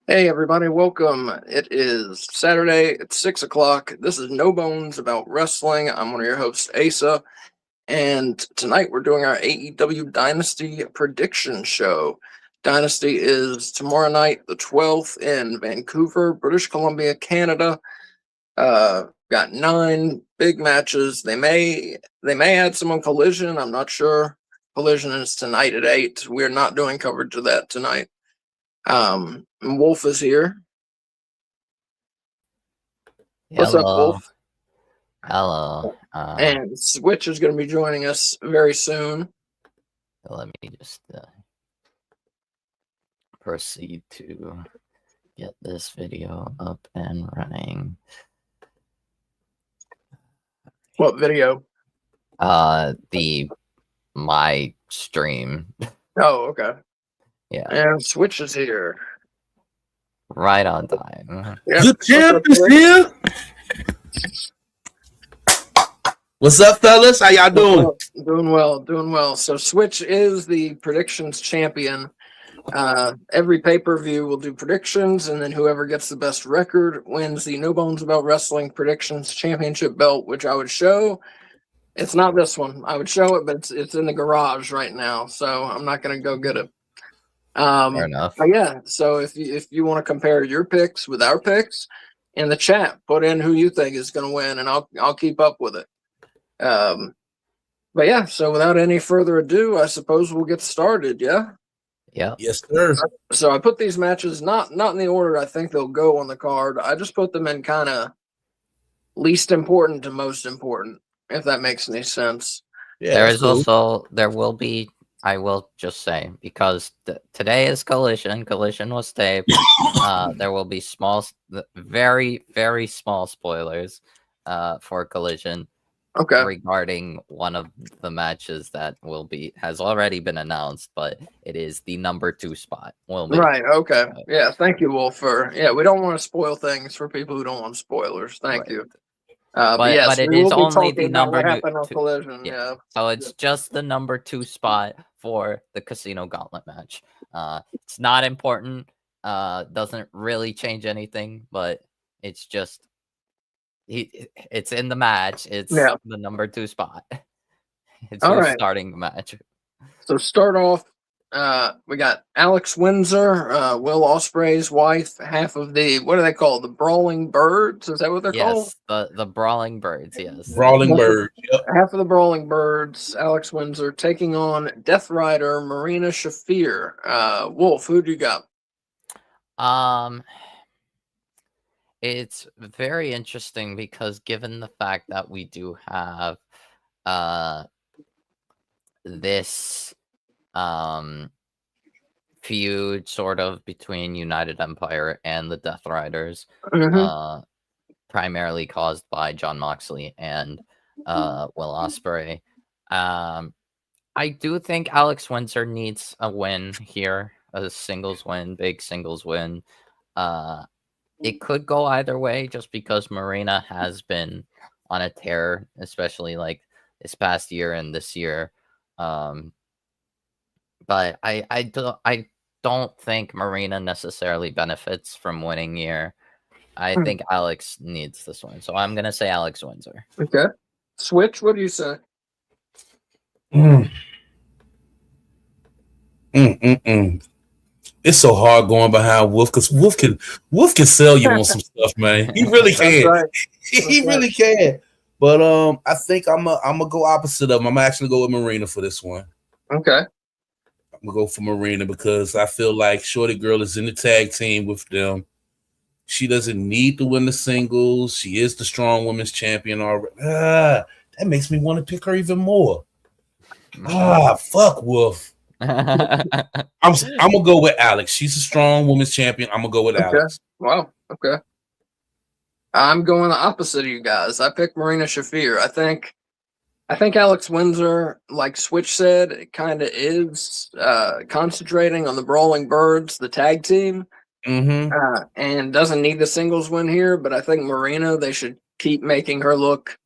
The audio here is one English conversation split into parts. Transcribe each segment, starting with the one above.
Hey everybody, welcome. It is Saturday, it's 6 o'clock. This is No Bones About Wrestling. I'm one of your hosts, Asa, and tonight we're doing our AEW Dynasty prediction show. Dynasty is tomorrow night, the 12th, in Vancouver, British Columbia, Canada. Got 9 big matches. They may add some on Collision. I'm not sure. Collision is tonight at 8. We're not doing coverage of that tonight. Wolf is here. What's up, Hello. Wolf? Hello. And Switch is going to be joining us very soon. Let me just proceed to get this video up and running. What video? My stream. Oh, okay. Yeah. And Switch is here. Right on time. Yeah. The champ is here. What's up, fellas? How y'all doing? Doing well. So Switch is the predictions champion. Every pay-per-view will do predictions, and then whoever gets the best record wins the No Bones About Wrestling Predictions Championship belt, which I would show. It's not this one. I would show it, but it's in the garage right now, so I'm not going to go get it. Fair enough. But yeah, so if you want to compare your picks with our picks in the chat, put in who you think is going to win, and I'll keep up with it. But yeah, so without any further ado, I suppose we'll get started. Yeah. Yeah. Yes, sir. So I put these matches not in the order I think they'll go on the card. I just put them in kind of least important to most important, if that makes any sense. Yeah, There that's is cool. there will be, I will just say, because today is Collision. Collision was taped. There will be very, very small spoilers for Collision. Okay. Regarding one of the matches that has already been announced, but it is the number 2 spot. Right. Okay. Yeah. Thank you, Wolf. We don't want to spoil things for people who don't want spoilers. Thank you. But yes, but it we is will be only talking the about what number happened on 2. Collision. Yeah. So it's just the number 2 spot for the Casino Gauntlet match. It's not important. Doesn't really change anything, but it's just it's in the match. It's the number 2 spot. It's starting the match. So start off. We got Alex Windsor, Will Ospreay's wife, half of the, what are they called? The Brawling Birds? Is that what they're called? Yes, the Brawling Birds, yes. Brawling Birds. Yep. Half of the Brawling Birds, Alex Windsor, taking on Death Rider, Marina Shafir. Wolf, who do you got? It's very interesting because given the fact that we do have this feud sort of between United Empire and the Death Riders, primarily caused by Jon Moxley and Will Ospreay. I do think Alex Windsor needs a win here, a singles win, big singles win. It could go either way just because Marina has been on a tear, especially like this past year and this year. But I don't think Marina necessarily benefits from winning here. I think Alex needs this one. So I'm going to say Alex Windsor. Okay. Switch, what do you say? It's so hard going behind Wolf because Wolf can sell you on some stuff, man. He really can. Right. He really can. But I think I'm gonna go opposite of him. I'm actually go with Marina for this one. Okay. I'm gonna go for Marina because I feel like Shorty Girl is in the tag team with them. She doesn't need to win the singles. She is the strong women's champion already. That makes me want to pick her even more. Fuck Wolf. I'm gonna go with Alex. She's a strong women's champion. I'm gonna go with Alex. Wow. Okay. I'm going the opposite of you guys. I picked Marina Shafir. I think Alex Windsor, like Switch said, it kind of is concentrating on the Brawling Birds, the tag team, and doesn't need the singles win here. But I think Marina, they should keep making her look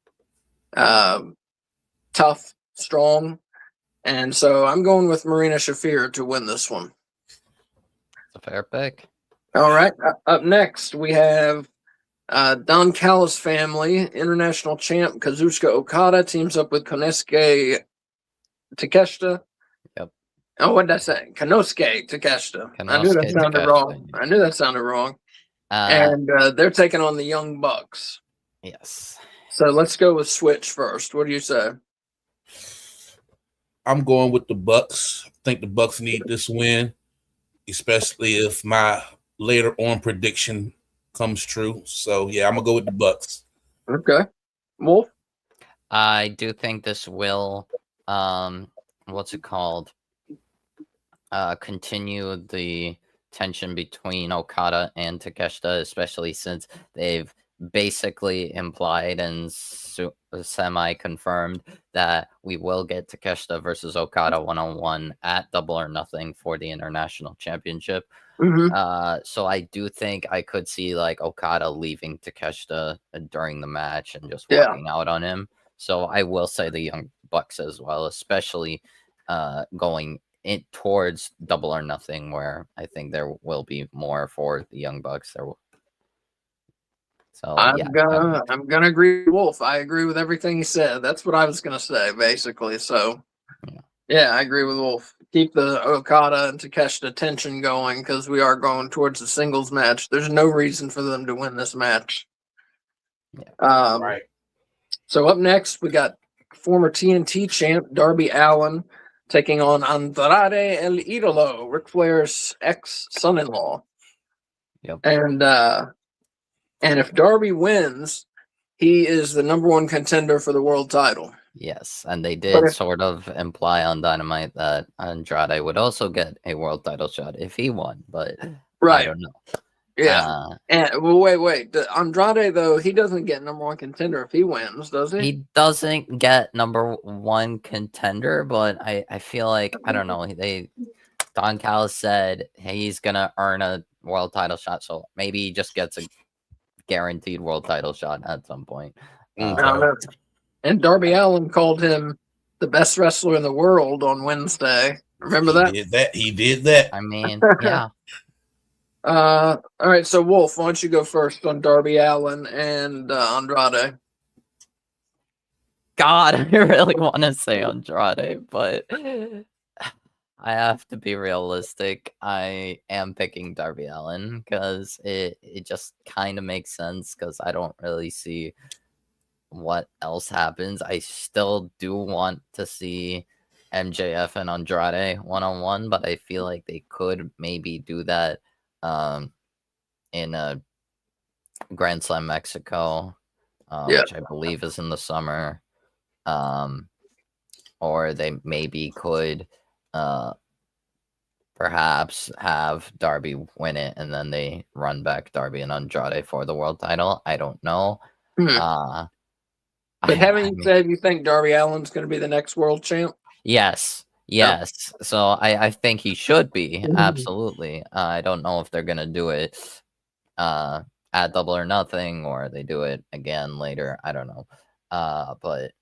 tough, strong. And so I'm going with Marina Shafir to win this one. It's a fair pick. All right. Up next, we have Don Callis family, international champ Kazuchika Okada teams up with Konosuke Takeshita. Yep. Oh, what did I say? Konosuke Takeshita. I knew that Konosuke sounded Takeshita. wrong. I knew that sounded wrong. And they're taking on the Young Bucks. Yes. So let's go with Switch first. What do you say? I'm going with the Bucks. I think the Bucks need this win, especially if my later on prediction comes true. So yeah, I'm gonna go with the Bucks. Okay. Wolf? I do think this will what's it called? Continue the tension between Okada and Takeshita, especially since they've basically implied and semi-confirmed that we will get Takeshita versus Okada one-on-one at Double or Nothing for the International Championship. So I do think I could see like Okada leaving Takeshita during the match and just walking out on him. So I will say the Young Bucks as well, especially going in towards Double or Nothing, where I think there will be more for the Young Bucks. So I'm gonna agree with Wolf. I agree with everything he said. That's what I was gonna say, basically. So yeah, I agree with Wolf. Keep the Okada and Takeshita tension going because we are going towards the singles match. There's no reason for them to win this match. Right. So up next, we got former TNT champ Darby Allin taking on Andrade El Idolo, Ric Flair's ex-son-in-law. Yep. And if Darby wins, he is the number one contender for the world title. Yes, and they did sort of imply on Dynamite that Andrade would also get a world title shot if he won, but I don't know. Yeah. And well, wait. Andrade, though, he doesn't get number one contender if he wins, does he? He doesn't get number one contender, but I feel like, I don't know, Don Callis said he's gonna earn a world title shot, so maybe he just gets a guaranteed world title shot at some point. And Darby Allin called him the best wrestler in the world on Wednesday. Remember that? He did that. I mean, yeah. All right, so Wolf, why don't you go first on Darby Allin and Andrade? God, I really want to say Andrade, but I have to be realistic. I am picking Darby Allin because it just kind of makes sense because I don't really see what else happens. I still do want to see MJF and Andrade one-on-one, but I feel like they could maybe do that in a Grand Slam Mexico, which I believe is in the summer. Or they maybe could perhaps have Darby win it and then they run back Darby and Andrade for the world title. I don't know. But haven't you said you think Darby Allin's going to be the next world champ? Yes. So I think he should be. Absolutely. I don't know if they're going to do it at Double or Nothing or they do it again later. I don't know. But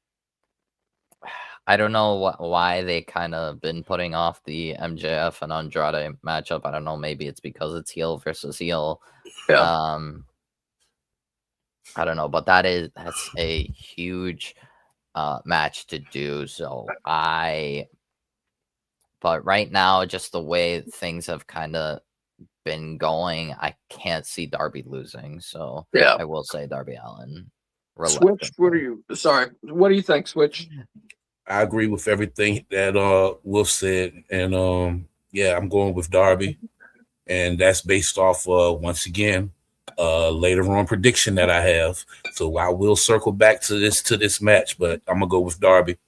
I don't know why they kind of been putting off the MJF and Andrade matchup. I don't know. Maybe it's because it's heel versus heel. I don't know, but that's a huge match to do. So but right now, just the way things have kind of been going, I can't see Darby losing. So I will say Darby Allin. Switch, what do you think, Switch? I agree with everything that Wolf said, and I'm going with Darby, and that's based off once again later on prediction that I have. So I will circle back to this match, but I'm gonna go with Darby.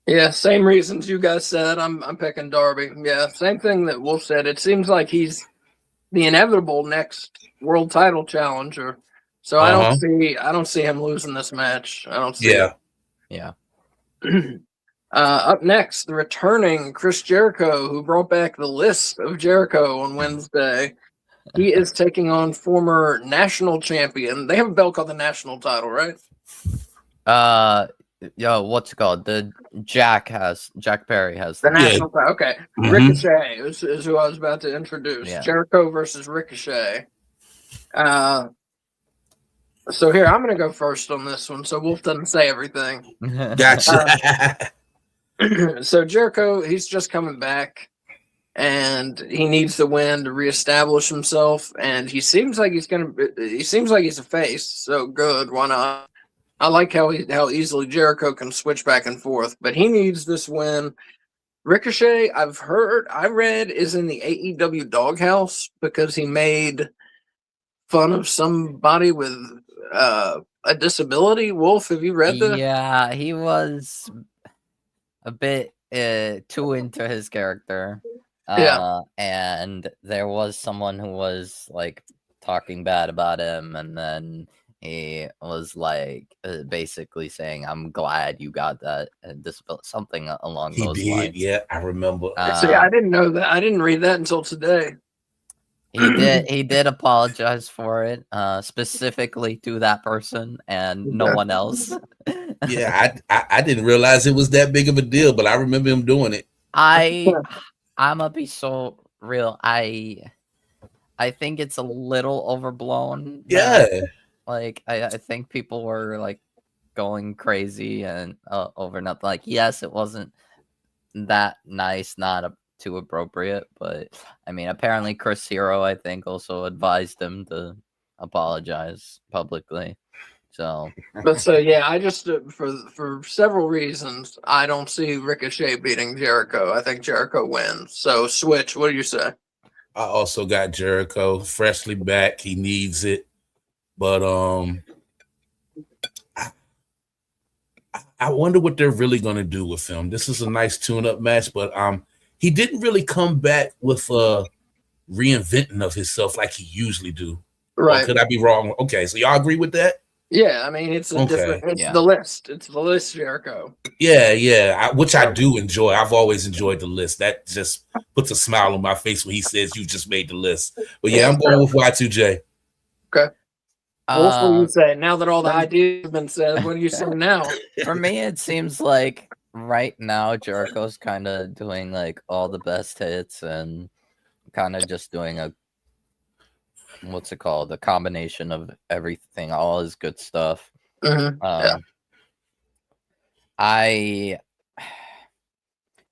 Yeah, same reasons you guys said. I'm picking Darby. Yeah, same thing that Wolf said. It seems like he's the inevitable next world title challenger. So I don't see him losing this match. I don't see it. Yeah. Up next, the returning Chris Jericho, who brought back the list of Jericho on Wednesday. He is taking on former national champion. They have a belt called the national title, right? what's it called? The Jack Perry has The the national title. Okay. Mhm. Ricochet is who I was about to introduce. Yeah. Jericho versus Ricochet. So here, I'm going to go first on this one, so Wolf doesn't say everything. Gotcha. So Jericho, he's just coming back, and he needs the win to reestablish himself. And he seems like he's a face. So good, why not? I like how easily Jericho can switch back and forth, but he needs this win. Ricochet, I read, is in the AEW doghouse because he made fun of somebody with a disability. Wolf, have you read this? Yeah, he was a bit too into his character. Yeah. And there was someone who was like talking bad about him, and then he was like basically saying, "I'm glad you got that disability," something along He those did, lines. yeah, I remember. See, I didn't know that. I didn't read that until today. He did apologize for it, specifically to that person and no one else. Yeah, I didn't realize it was that big of a deal, but I remember him doing it. I'm gonna be so real. I think it's a little overblown. Yeah. Like I think people were like going crazy and over nothing. Like, yes, it wasn't that nice, not too appropriate, but I mean, apparently Chris Hero, I think, also advised him to apologize publicly. So, Yeah, I just for several reasons, I don't see Ricochet beating Jericho. I think Jericho wins. So, Switch, what do you say? I also got Jericho freshly back. He needs it, but I wonder what they're really going to do with him. This is a nice tune-up match, but he didn't really come back with reinventing of himself like he usually do. Right? Or could I be wrong? Okay, so y'all agree with that? Yeah, I mean it's different. It's the list. It's the list, Jericho. Yeah, which I do enjoy. I've always enjoyed the list. That just puts a smile on my face when he says you just made the list. But yeah, I'm going with Y2J. Okay. Wolf, what do you say? Now that all the ideas have been said, what do you say now? For me, it seems like right now Jericho's kind of doing like all the best hits and kind of just doing a what's it called? A combination of everything, all his good stuff. Yeah.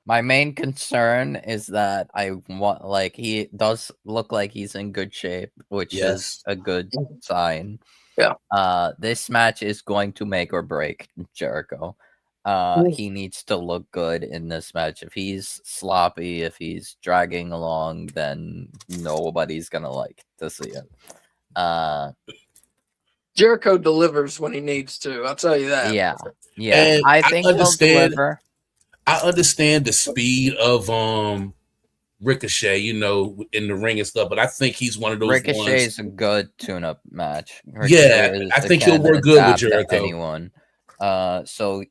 My main concern is that I want he does look like he's in good shape, which is a good sign. Yeah. This match is going to make or break Jericho. He needs to look good in this match. If he's sloppy, if he's dragging along, then nobody's gonna like to see it. Jericho delivers when he needs to. I'll tell you that. Yeah. And I think he'll deliver. I understand the speed of Ricochet, in the ring and stuff, but I think he's one of those Ricochet is a good tune-up match. I think he'll work good with Jericho. Anyone. So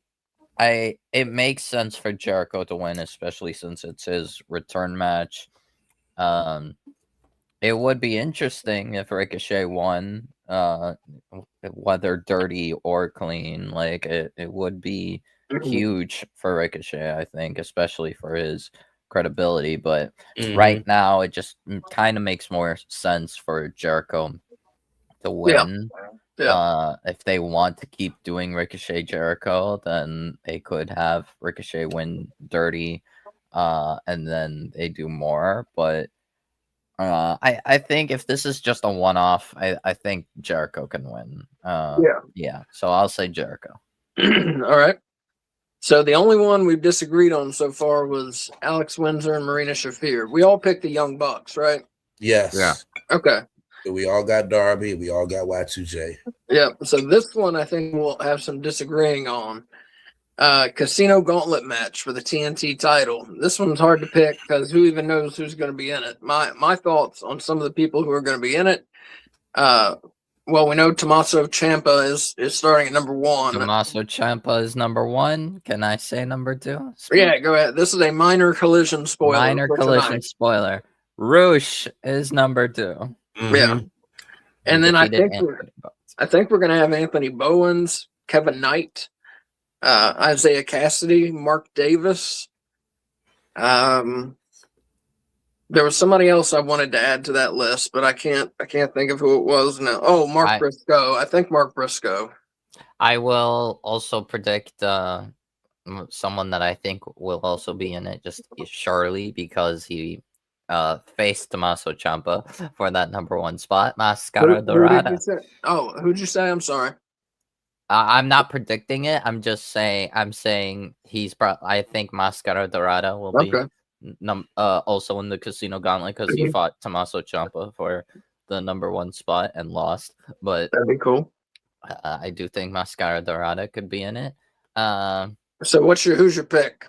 it makes sense for Jericho to win, especially since it's his return match. It would be interesting if Ricochet won, whether dirty or clean. Like it would be huge for Ricochet, I think, especially for his credibility. But right now, it just kind of makes more sense for Jericho to win. Yeah. If they want to keep doing Ricochet Jericho, then they could have Ricochet win dirty, and then they do more. But I think if this is just a one-off, I think Jericho can win. Yeah. So I'll say Jericho. All right. So the only one we've disagreed on so far was Alex Windsor and Marina Shafir. We all picked the Young Bucks, right? Yes. Yeah. Okay. So we all got Darby. We all got Y2J. Yeah. So this one I think we'll have some disagreeing on. Casino Gauntlet match for the TNT title. This one's hard to pick because who even knows who's going to be in it. My thoughts on some of the people who are going to be in it. Well, we know Tommaso Ciampa is starting at number 1. Tommaso Ciampa is number 1. Can I say number 2? Yeah, go ahead. This is a minor collision spoiler. Spoiler. Roosh is number 2. Mm-hmm. Yeah. And then I think we're going to have Anthony Bowens, Kevin Knight, Isaiah Cassidy, Mark Davis. There was somebody else I wanted to add to that list, but I can't think of who it was now. Oh, Mark Briscoe. I think Mark Briscoe. I will also predict someone that I think will also be in it, just Charlie, because he faced Tommaso Ciampa for that number 1 spot. Mascara Dorada. Who'd you say? I'm sorry. I'm not predicting it. I'm saying he's I think Mascara Dorada will be also in the Casino Gauntlet because he fought Tommaso Ciampa for the number 1 spot and lost. But that'd be cool. I do think Mascara Dorada could be in it. So who's your pick?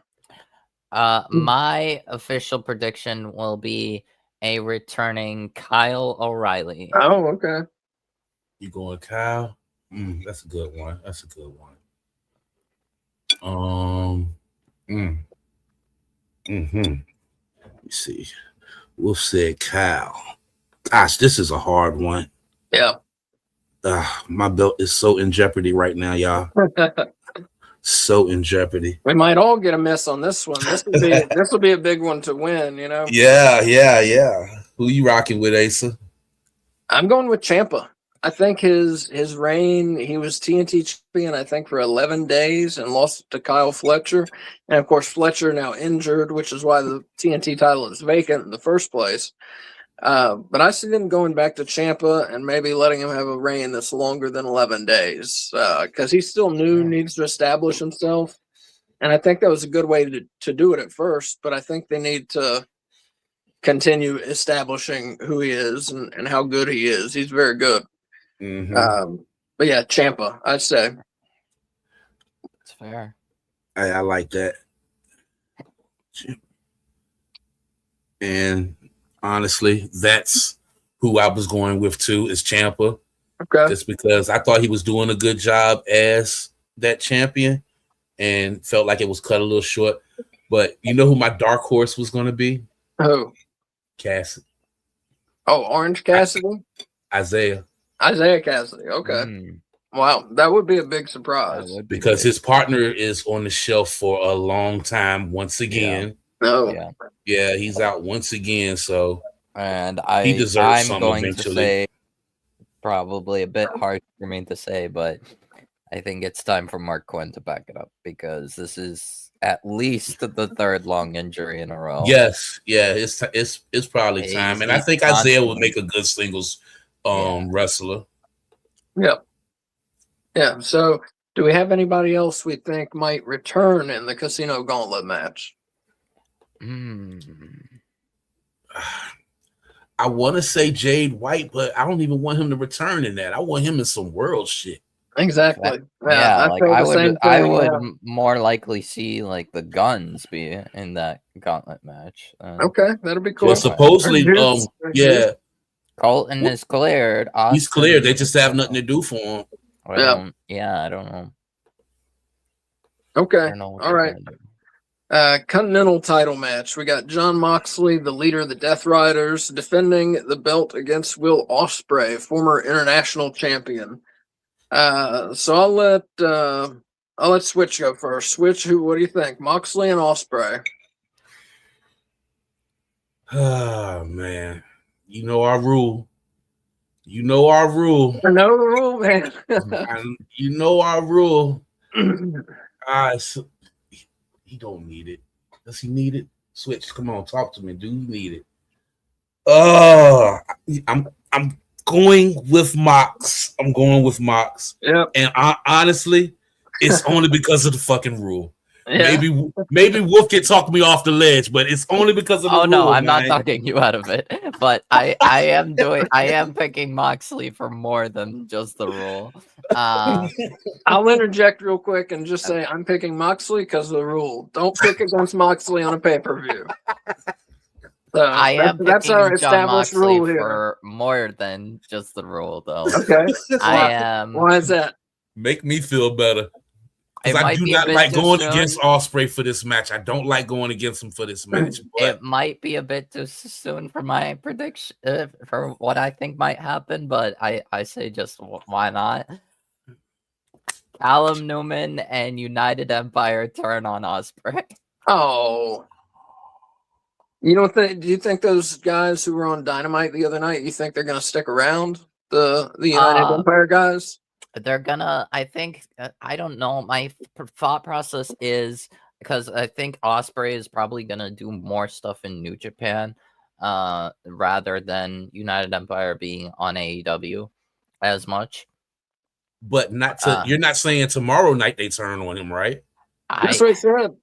My official prediction will be a returning Kyle O'Reilly. Oh, okay. You going Kyle? That's a good one. Let me see. Wolf said Kyle. Gosh, this is a hard one. Yeah. My belt is so in jeopardy right now, y'all. So in jeopardy. We might all get a miss on this one. This will be a big one to win, you know? Yeah. Who you rocking with, Asa? I'm going with Ciampa. I think his reign, he was TNT champion, I think, for 11 days and lost to Kyle Fletcher. And, of course, Fletcher now injured, which is why the TNT title is vacant in the first place. But I see them going back to Ciampa and maybe letting him have a reign that's longer than 11 days because he's still new, needs to establish himself. And I think that was a good way to do it at first, but I think they need to continue establishing who he is and how good he is. He's very good. But yeah, Ciampa, I'd say. It's fair. I like that. And honestly, that's who I was going with too, is Ciampa. Okay. Just because I thought he was doing a good job as that champion and felt like it was cut a little short. But you know who my dark horse was going to be? Who? Cassidy. Oh, Orange Cassidy? Isaiah Cassidy. Okay. Wow, that would be a big surprise. Because his partner is on the shelf for a long time once again. Yeah, he's out once again, so and he deserves I'm going eventually. To say probably a bit hard for me to say, but I think it's time for Mark Quinn to back it up because this is at least the third long injury in a row. Yes, it's probably time, and I think Isaiah would make a good singles wrestler. Yeah. So, do we have anybody else we think might return in the Casino Gauntlet match? I want to say Jade White, but I don't even want him to return in that. I want him in some world shit. Exactly. I would more likely see like the Guns be in that gauntlet match. Okay, that'll be cool. Well, supposedly, Colton is cleared. Austin, he's cleared. They just have nothing to do for him. I don't know. Okay. All right. Continental title match. We got Jon Moxley, the leader of the Death Riders, defending the belt against Will Ospreay, former international champion. So I'll let Switch go first. Switch, what do you think? Moxley and Ospreay. Oh man. You know our rule. I know the rule, man. You know our rule. He don't need it. Does he need it? Switch, come on, talk to me. Do you need it? I'm going with Mox. Yeah. And honestly, it's only because of the fucking rule. Yeah. Maybe Wolf can talk me off the ledge, but it's only because of the rule. Oh no, I'm not talking you out of it. But I am picking Moxley for more than just the rule. I'll interject real quick and just say I'm picking Moxley because of the rule. Don't pick against Moxley on a pay-per-view. So that's our established rule here. For more than just the rule, though. Okay. Why is that? Make me feel better. Because I do not like going against Ospreay for this match. I don't like going against him for this match. But it might be a bit too soon for my prediction for what I think might happen, but I say just why not? Callum Newman and United Empire turn on Osprey. Oh, you don't think? Do you think those guys who were on Dynamite the other night? You think they're going to stick around? The United Empire guys. They're gonna. I think. I don't know. My thought process is because I think Osprey is probably gonna do more stuff in New Japan, rather than United Empire being on AEW as much. But not to. You're not saying tomorrow night they turn on him, right? That's what I said.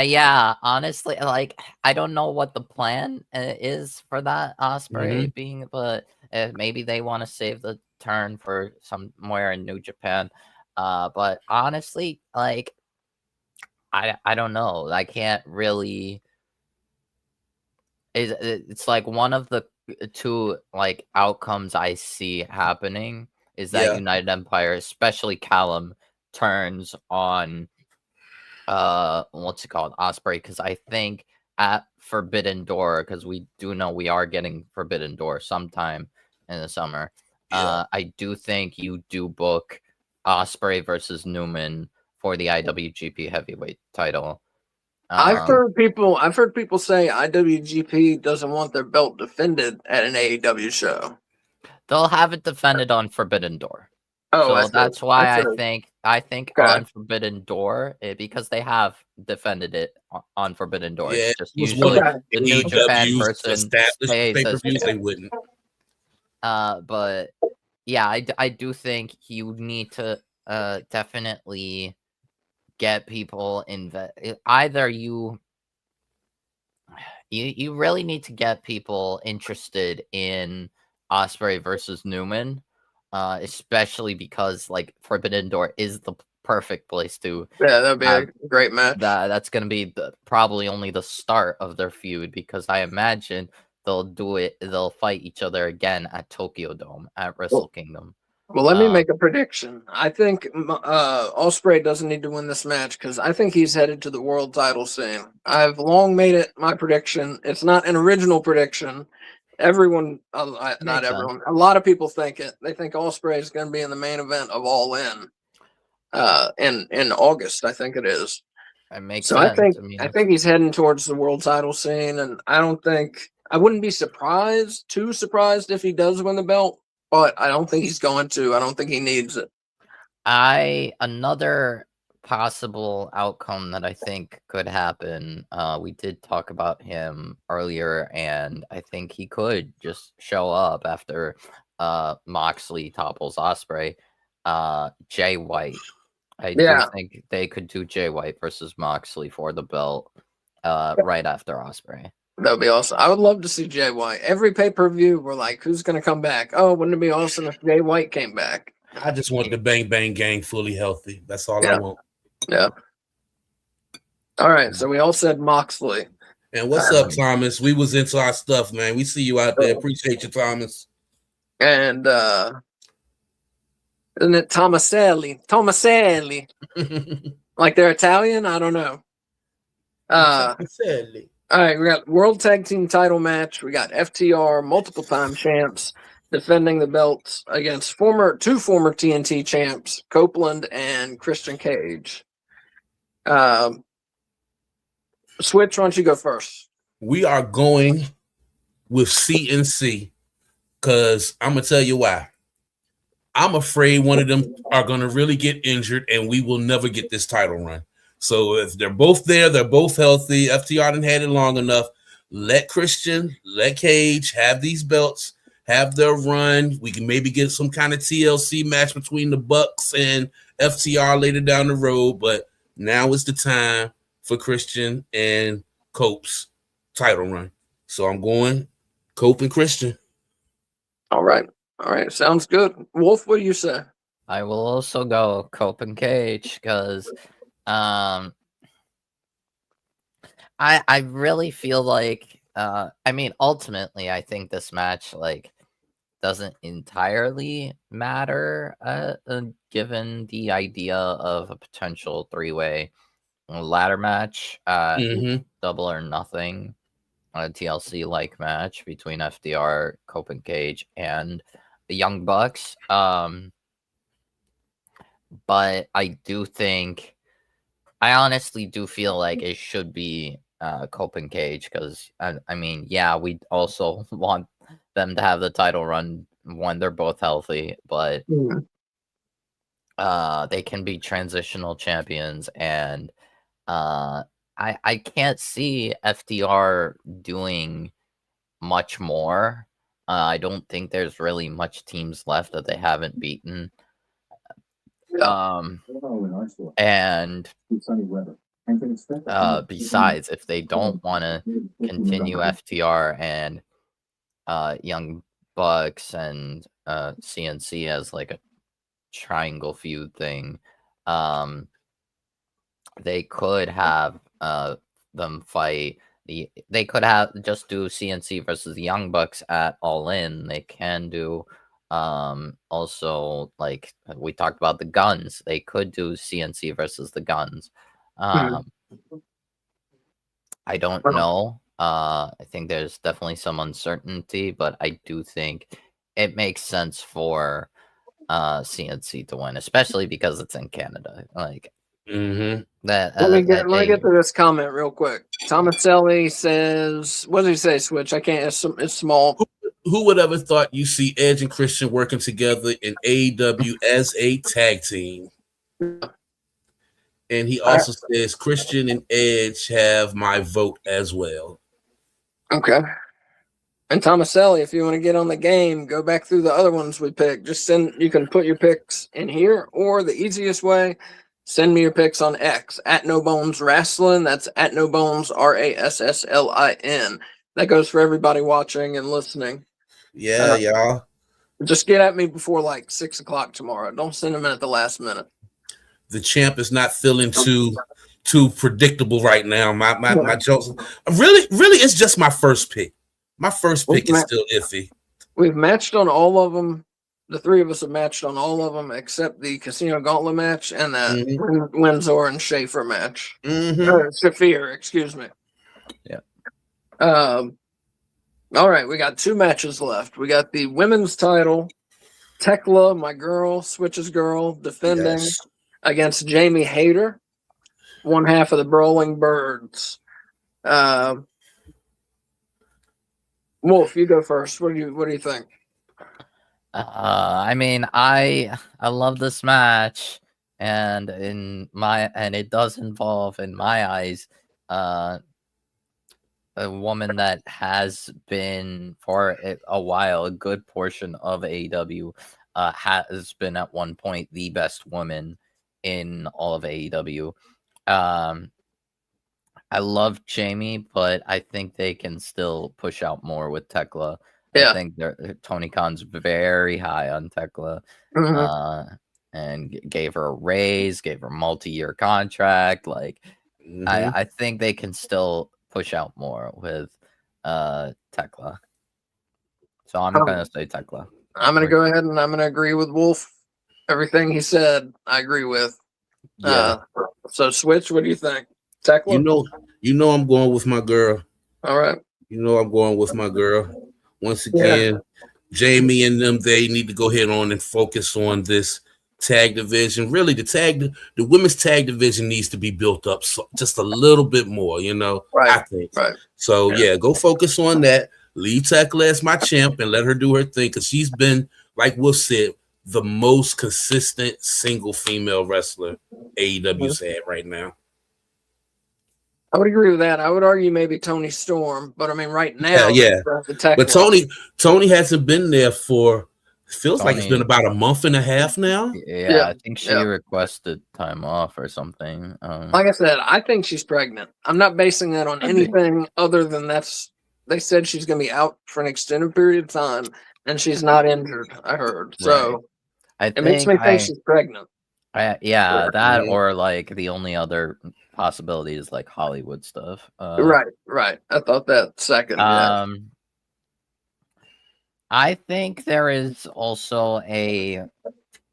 Yeah, honestly, like I don't know what the plan is for that Osprey being, but maybe they want to save the turn for somewhere in New Japan. But honestly, like I don't know. I can't really. It's like one of the two like outcomes I see happening is that United Empire, especially Callum, turns on what's it called, Osprey, because I think at Forbidden Door, because we do know we are getting Forbidden Door sometime in the summer. I do think you do book Osprey versus Newman for the IWGP Heavyweight title. I've heard people say IWGP doesn't want their belt defended at an AEW show. They'll have it defended on Forbidden Door. Oh, so that's why I think on Forbidden Door, because they have defended it on Forbidden Door. Yeah, it's just usually the New Japan person established pay-per-views they wouldn't. But yeah, I do think you need to definitely get people either you really need to get people interested in Osprey versus Newman. Especially because like Forbidden Door is the perfect place to. Yeah, that'd be a great match. That's gonna be probably only the start of their feud, because I imagine they'll fight each other again at Tokyo Dome at Wrestle Kingdom. Well, let me make a prediction. I think Osprey doesn't need to win this match because I think he's headed to the world title scene. I've long made it my prediction. It's not an original prediction. Everyone, not everyone, a lot of people think it. They think Osprey is going to be in the main event of All In August, I think it is. It makes sense. I think he's heading towards the world title scene, and I wouldn't be too surprised if he does win the belt, but I don't think he's going to. I don't think he needs it. Another possible outcome that I think could happen. We did talk about him earlier, and I think he could just show up after Moxley topples Osprey. Jay White. I do think they could do Jay White versus Moxley for the belt right after Osprey. That'd be awesome. I would love to see Jay White. Every pay-per-view, we're like, who's going to come back? Oh, wouldn't it be awesome if Jay White came back? I just want the Bang Bang Gang fully healthy. That's all I want. Yeah. All right. So we all said Moxley. And what's up, Thomas? We was into our stuff, man. We see you out there. Appreciate you, Thomas. And isn't it Tomaselli? Like they're Italian? I don't know. Tomaselli. All right, we got World Tag Team title match. We got FTR, multiple-time champs, defending the belts against two former TNT champs, Copeland and Christian Cage. Switch, why don't you go first? We are going with CNC because I'm going to tell you why. I'm afraid one of them are going to really get injured and we will never get this title run. So if they're both there, they're both healthy. FTR done had it long enough. Let Christian, let Cage have these belts, have their run. We can maybe get some kind of TLC match between the Bucks and FTR later down the road. But now is the time for Christian and Cope's title run. So I'm going Cope and Christian. All right. Sounds good. Wolf, what do you say? I will also go Cope and Cage because I really feel like ultimately I think this match doesn't entirely matter given the idea of a potential three-way ladder match, double or nothing, a TLC like match between FDR, Cope and Cage, and the Young Bucks. but I honestly do feel like it should be Cope and Cage because I mean, yeah, we also want them to have the title run when they're both healthy, but they can be transitional champions, and I can't see FTR doing much more. I don't think there's really much teams left that they haven't beaten. And besides, if they don't want to continue FTR and Young Bucks and CNC as like a triangle feud thing, they could have them fight. They could have just do CNC versus the Young Bucks at All In. They can do also, like we talked about, the Guns. They could do CNC versus the Guns. I don't know. I think there's definitely some uncertainty, but I do think it makes sense for CNC to win, especially because it's in Canada. Like Let me get to this comment real quick. Tomaselli says, "What did he say? Switch? I can't. It's small." Who would ever thought you see Edge and Christian working together in AEW as a tag team? And he also says Christian and Edge have my vote as well. Okay. And Tomaselli, if you want to get on the game, go back through the other ones we picked. Just you can put your picks in here, or the easiest way, send me your picks on X at No Bones Wrestling. That's at No Bones RASSLIN. That goes for everybody watching and listening. Yeah, y'all. Just get at me before like 6 o'clock tomorrow. Don't send them in at the last minute. The champ is not feeling too predictable right now. My jokes really it's just my first pick. My first pick is still iffy. We've matched on all of them. The three of us have matched on all of them except the Casino Gauntlet match and that Windsor and Schaefer match. Shafir, excuse me. Yeah. All right, we got 2 matches left. We got the women's title. Tekla, my girl, Switch's girl, defending against Jamie Hayter, one half of the Brawling Birds. Wolf, you go first. What do you think? I mean, I love this match, and it does involve, in my eyes, a woman that has been for a while, a good portion of AEW, has been at one point the best woman in all of AEW. I love Jamie, but I think they can still push out more with Tekla. I think Tony Khan's very high on Tekla, and gave her a raise, gave her a multi-year contract. Like, I think they can still push out more with Tekla. So I'm gonna say Tekla. I'm gonna go ahead and I'm gonna agree with Wolf. Everything he said, I agree with. Yeah. So Switch, what do you think? Tekla? You know I'm going with my girl. All right. You know I'm going with my girl. Once again, Jamie and them, they need to go ahead on and focus on this tag division. Really, the women's tag division needs to be built up just a little bit more, I think. Right. So go focus on that. Leave Tekla as my champ and let her do her thing, because she's been, like Wolf said, the most consistent single female wrestler AEW's had right now. I would agree with that. I would argue maybe Tony Storm, but I mean right now, But Tony hasn't been there for, feels like it's been about a month and a half now. Yeah, I think she requested time off or something. Like I said, I think she's pregnant. I'm not basing that on anything other than they said she's going to be out for an extended period of time, and she's not injured, I heard. So it makes me think she's pregnant. That or like the only other possibility is like Hollywood stuff. Right. I thought that second. I think there is also a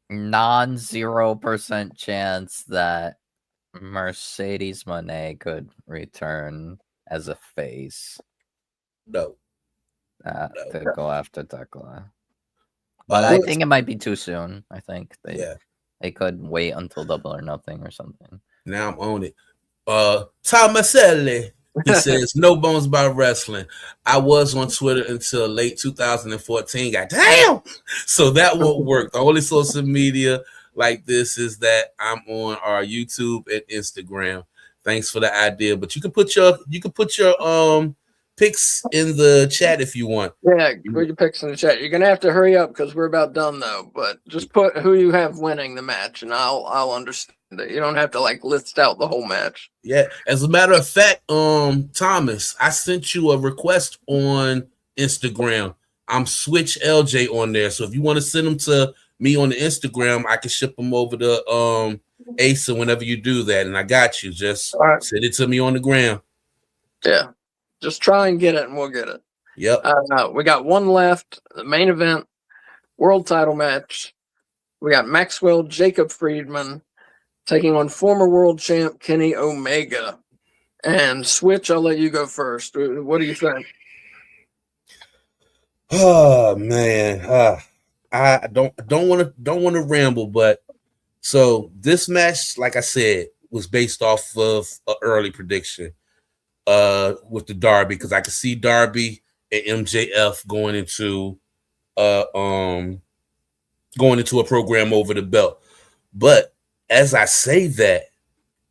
non-0% chance that Mercedes Moné could return as a face. No. To go after Tekla. But I think it might be too soon. I think They could wait until Double or Nothing or something. Now I'm on it. Tomaselli. He says, no bones about wrestling. I was on Twitter until late 2014. God damn. So that won't work. The only social media like this is that I'm on our YouTube and Instagram. Thanks for the idea. But you can put your picks in the chat if you want. Yeah, put your picks in the chat. You're gonna have to hurry up because we're about done though. But just put who you have winning the match, and I'll understand that. You don't have to like list out the whole match. Yeah. As a matter of fact, Thomas, I sent you a request on Instagram. I'm Switch LJ on there. So if you want to send them to me on the Instagram, I can ship them over to Asa whenever you do that. And I got you. Just send it to me on the gram. Yeah. Just try and get it, and we'll get it. Yep. We got one left. The main event, world title match. We got Maxwell Jacob Friedman taking on former world champ Kenny Omega. And Switch, I'll let you go first. What do you think? Oh man, I don't want to ramble, but so this match, like I said, was based off of an early prediction with the Derby, because I could see Darby and MJF going into a program over the belt. But as I say that,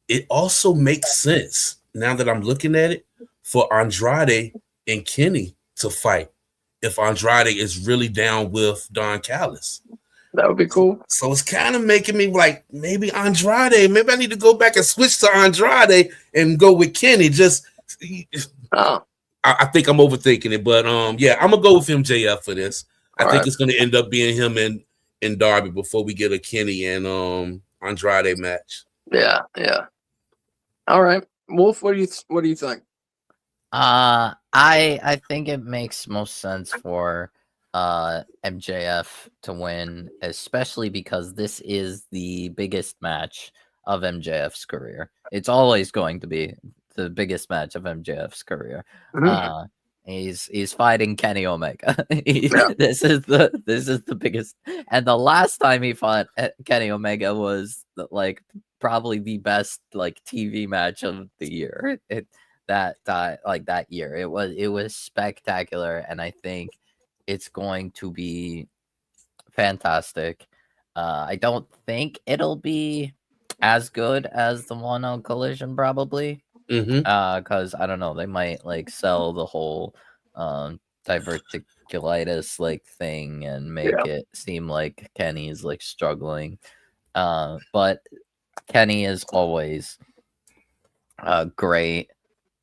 it also makes sense now that I'm looking at it for Andrade and Kenny to fight if Andrade is really down with Don Callis. That would be cool. So it's kind of making me like, maybe Andrade, maybe I need to go back and switch to Andrade and go with Kenny. I think I'm overthinking it, but yeah, I'm gonna go with MJF for this. I think it's gonna end up being him and Darby before we get a Kenny and Andrade match. Yeah. All right, Wolf, what do you think? I think it makes most sense for MJF to win, especially because this is the biggest match of MJF's career. It's always going to be the biggest match of MJF's career. Mm-hmm. He's fighting Kenny Omega. This is the biggest, and the last time he fought Kenny Omega was like probably the best like TV match of the year. That year it was spectacular, and I think it's going to be fantastic. I don't think it'll be as good as the one on Collision, probably. Because I don't know, they might like sell the whole diverticulitis like thing and make it seem like Kenny's like struggling. But Kenny is always great.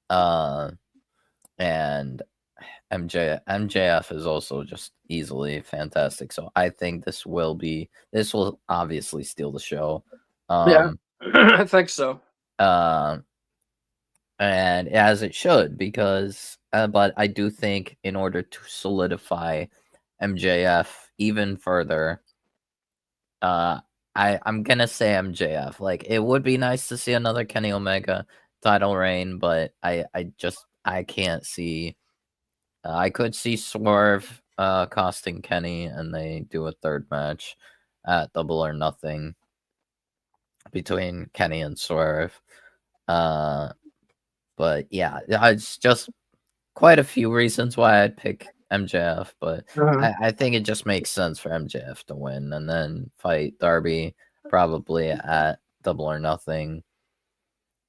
And MJF is also just easily fantastic. So I think this will obviously steal the show. I think so. And as it should, because but I do think in order to solidify MJF even further, I'm gonna say MJF. Like, it would be nice to see another Kenny Omega title reign, but I can't see. I could see Swerve costing Kenny, and they do a third match at Double or Nothing between Kenny and Swerve. But yeah, it's just quite a few reasons why I'd pick MJF, but I think it just makes sense for MJF to win and then fight Darby probably at Double or Nothing.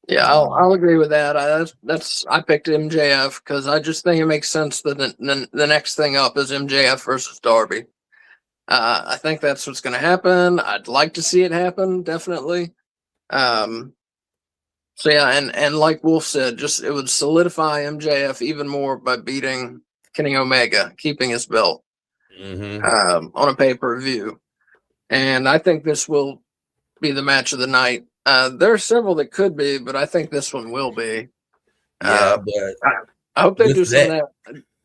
Yeah, I'll agree with that. I picked MJF because I just think it makes sense that the next thing up is MJF versus Darby. I think that's what's going to happen. I'd like to see it happen, definitely. So yeah, and like Wolf said, just it would solidify MJF even more by beating Kenny Omega, keeping his belt on a pay-per-view. And I think this will be the match of the night. There are several that could be, but I think this one will be. But I hope they do some of that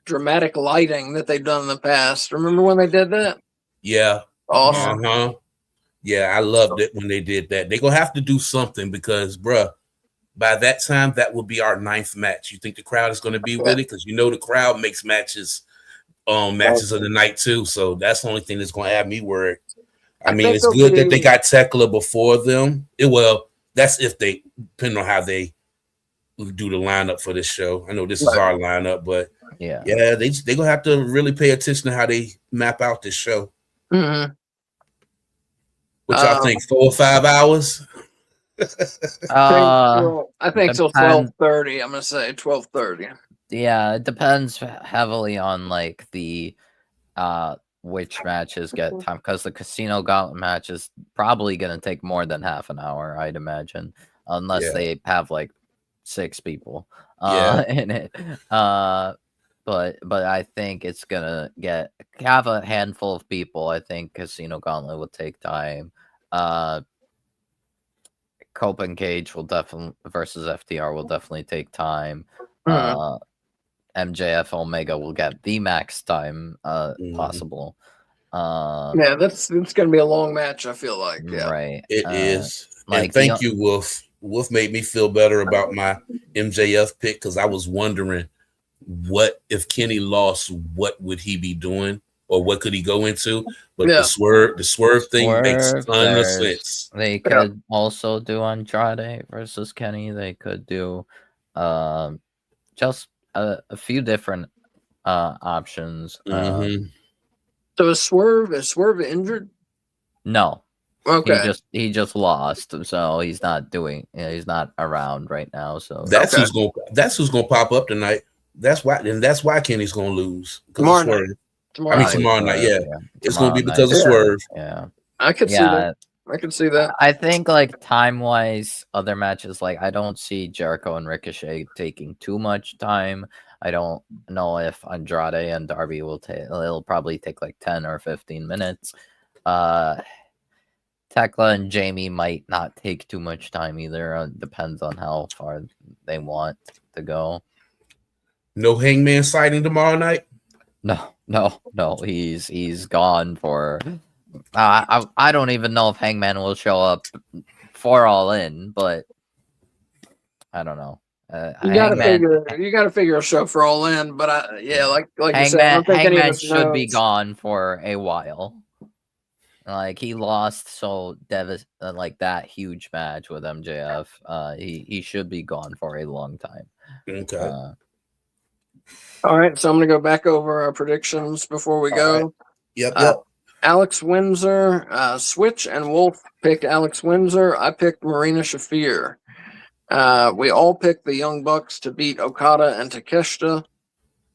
dramatic lighting that they've done in the past. Remember when they did that? Yeah. Awesome. Yeah, I loved it when they did that. They're going to have to do something because, bruh, by that time, that will be our 9th match. You think the crowd is going to be with it? Because you know the crowd makes matches of the night too. So that's the only thing that's going to have me worried. I mean, it's good that they got Tekla before them. That's if they, depending on how they do the lineup for this show. I know this is our lineup, but they gonna have to really pay attention to how they map out this show. Mm-hmm. Which I think 4 or 5 hours. I think till 12:30. I'm gonna say 12:30. Yeah, it depends heavily on like the which matches get time, because the Casino Gauntlet match is probably gonna take more than half an hour, I'd imagine, unless they have like 6 people in it. But I think it's gonna have a handful of people. I think Casino Gauntlet will take time. Cope and Cage will definitely versus FTR will definitely take time. MJF Omega will get the max time possible. It's gonna be a long match, I feel like. Yeah. Right. It is. Like, and thank you, Wolf. Wolf made me feel better about my MJF pick, because I was wondering, what if Kenny lost, what would he be doing, or what could he go into? But the swerve thing makes a ton of sense. They could also do Andrade versus Kenny. They could do just a few different options. So is Swerve injured? No. Okay. He just lost, so he's not around right now. So that's who's gonna pop up tonight. That's why Kenny's gonna lose. Tomorrow night. Tomorrow night. Yeah. It's gonna be because of Swerve. Yeah. I could see that. I can see that. I think like time wise, other matches, like I don't see Jericho and Ricochet taking too much time. I don't know if Andrade and Darby will take. It'll probably take like 10 or 15 minutes. Tekla and Jamie might not take too much time either. Depends on how far they want to go. No Hangman sighting tomorrow night? No. He's gone for. I don't even know if Hangman will show up for All In, but I don't know. You gotta figure a show for All In, but like Hangman, you said, I don't think Hangman should be gone for a while. Like he lost like that huge match with MJF. He should be gone for a long time. Okay. All right, so I'm gonna go back over our predictions before we go. Right. Yep. Alex Windsor, Switch and Wolf picked Alex Windsor. I picked Marina Shafir. We all picked the Young Bucks to beat Okada and Takeshita.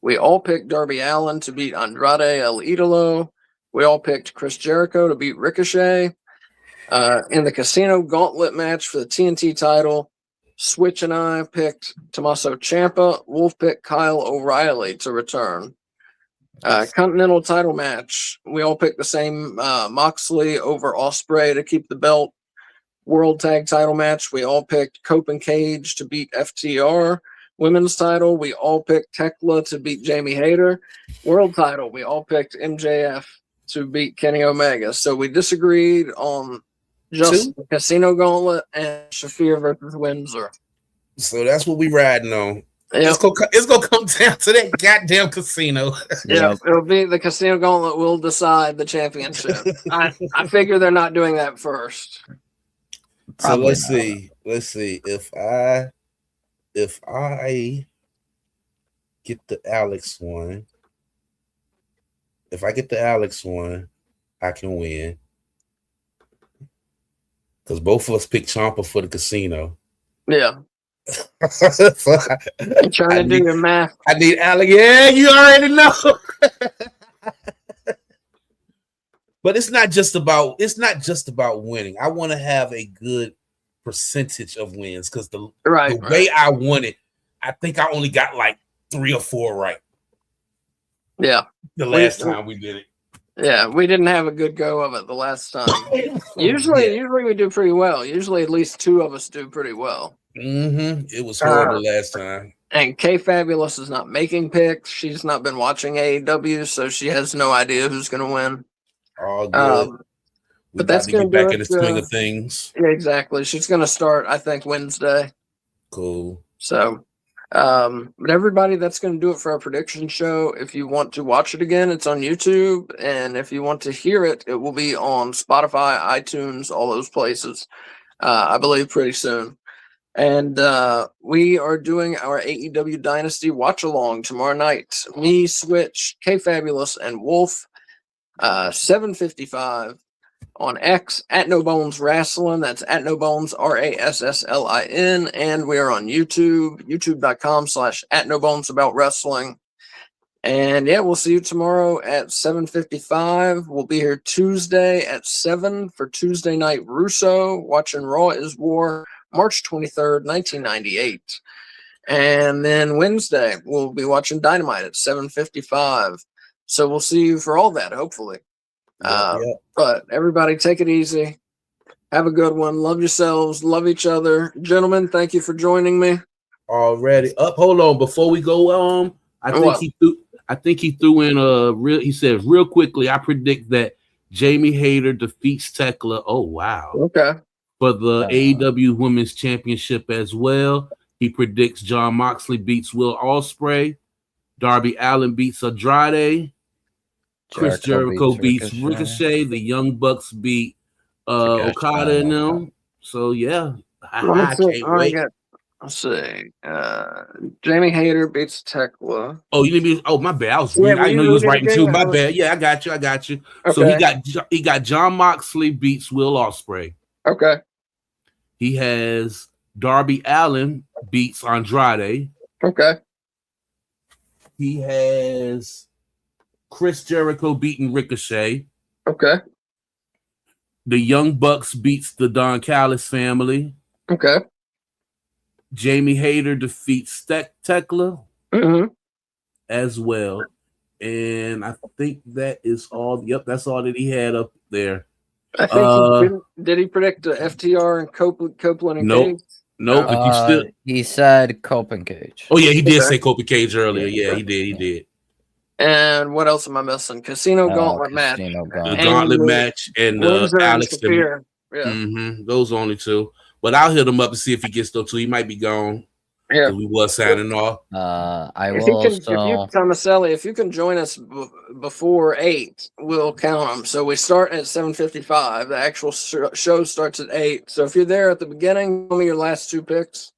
We all picked Darby Allin to beat Andrade El Idolo. We all picked Chris Jericho to beat Ricochet. In the Casino Gauntlet match for the TNT title, Switch and I picked Tommaso Ciampa. Wolf picked Kyle O'Reilly to return. Continental title match, we all picked the same Moxley over Ospreay to keep the belt. World tag title match, we all picked Cope and Cage to beat FTR. Women's title, we all picked Tekla to beat Jamie Hayter. World title, we all picked MJF to beat Kenny Omega. So we disagreed on just the Casino Gauntlet and Shafir versus Windsor. So that's what we riding on. Yep. It's gonna come down to that goddamn casino. Yeah, it'll be the Casino Gauntlet will decide the championship. I figure they're not doing that first. Probably so let's see. If I get the Alex one, I can win. Because both of us picked Ciampa for the casino. Yeah. So I'm trying to do your math. I need Alex. Yeah, you already know. But it's not just about winning. I want to have a good percentage of wins, because the way I won it, I think I only got like 3 or 4 right. Yeah. The last time we did it. Yeah, we didn't have a good go of it the last time. Usually we do pretty well. Usually at least 2 of us do pretty well. It was horrible last time. And K Fabulous is not making picks. She's not been watching AEW, so she has no idea who's going to win. All good. But that's going to get back in the swing of things. Yeah, exactly. She's going to start, I think, Wednesday. Cool. So, But everybody, that's going to do it for our prediction show. If you want to watch it again, it's on YouTube. And if you want to hear it, it will be on Spotify, iTunes, all those places, I believe pretty soon. And we are doing our AEW Dynasty watch along tomorrow night. Me, Switch, K Fabulous, and Wolf, 7:55 on X at No Bones Wrestling. That's at No Bones RASSLIN. And we are on YouTube, youtube.com/at No Bones About Wrestling. And yeah, we'll see you tomorrow at 7:55. We'll be here Tuesday at 7 for Tuesday Night Russo, watching Raw is War, March 23rd, 1998. And then Wednesday, we'll be watching Dynamite at 7:55. So we'll see you for all that, hopefully. But everybody, take it easy. Have a good one. Love yourselves. Love each other. Gentlemen, thank you for joining me. Already. Hold on. Before we go, I think he threw in he said real quickly, I predict that Jamie Hayter defeats Tekla. Oh wow. Okay. For the AEW Women's Championship as well. He predicts Jon Moxley beats Will Ospreay. Darby Allin beats Andrade. Chris Jericho beats Ricochet. The Young Bucks beat Okada and them. So yeah, I can't wait. Let's see. Jamie Hayter beats Tekla. Oh, you didn't be? Oh, my bad. I was reading. I know you was writing too. My bad. Yeah, I got you. Okay. So he got Jon Moxley beats Will Ospreay. Okay. He has Darby Allin beats Andrade. Okay. He has Chris Jericho beating Ricochet. Okay. The Young Bucks beats the Don Callis family. Okay. Jamie Hayter defeats Tekla as well. And I think that is all. Yep, that's all that he had up there. I think did he predict FTR and Copeland and Cage? Nope. He said Cope and Cage. Oh yeah, he did say Cope and Cage earlier. Yeah, he did. And what else am I missing? Casino Gauntlet match. The Gauntlet match and Alex. Yeah. Those only two. But I'll hit him up and see if he gets those two. He might be gone. Yeah. We was signing off. Tomaselli, if you can join us before 8, we'll count them. So we start at 7:55. The actual show starts at 8. So if you're there at the beginning, tell me your last 2 picks,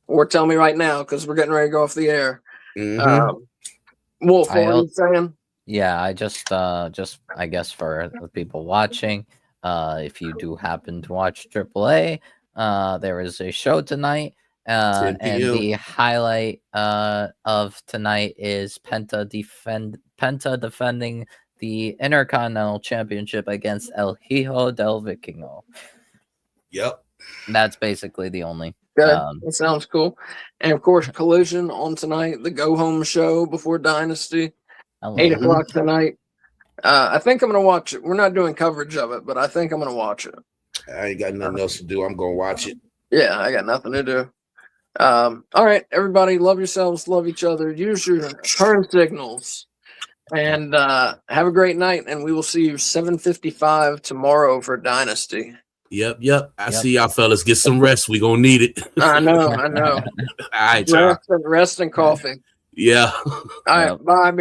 or tell me right now because we're getting ready to go off the air. Wolf, what are you saying? Yeah, I just I guess for the people watching, if you do happen to watch AAA, there is a show tonight. And the highlight of tonight is Penta defending the Intercontinental Championship against El Hijo del Vikingo. Yep. That's basically the only. Good. That sounds cool. And of course, Collision on tonight, the go home show before Dynasty, 8 o'clock tonight. I think I'm going to watch it. We're not doing coverage of it, but I think I'm going to watch it. I ain't got nothing else to do. I'm going to watch it. Yeah, I got nothing to do. All right, everybody, love yourselves, love each other, use your turn signals, and have a great night, and we will see you 7:55 tomorrow for Dynasty. Yep. I see y'all fellas. Get some rest. We gonna need it. I know. All right, y'all. Rest and coffee. Yeah. All right, bye.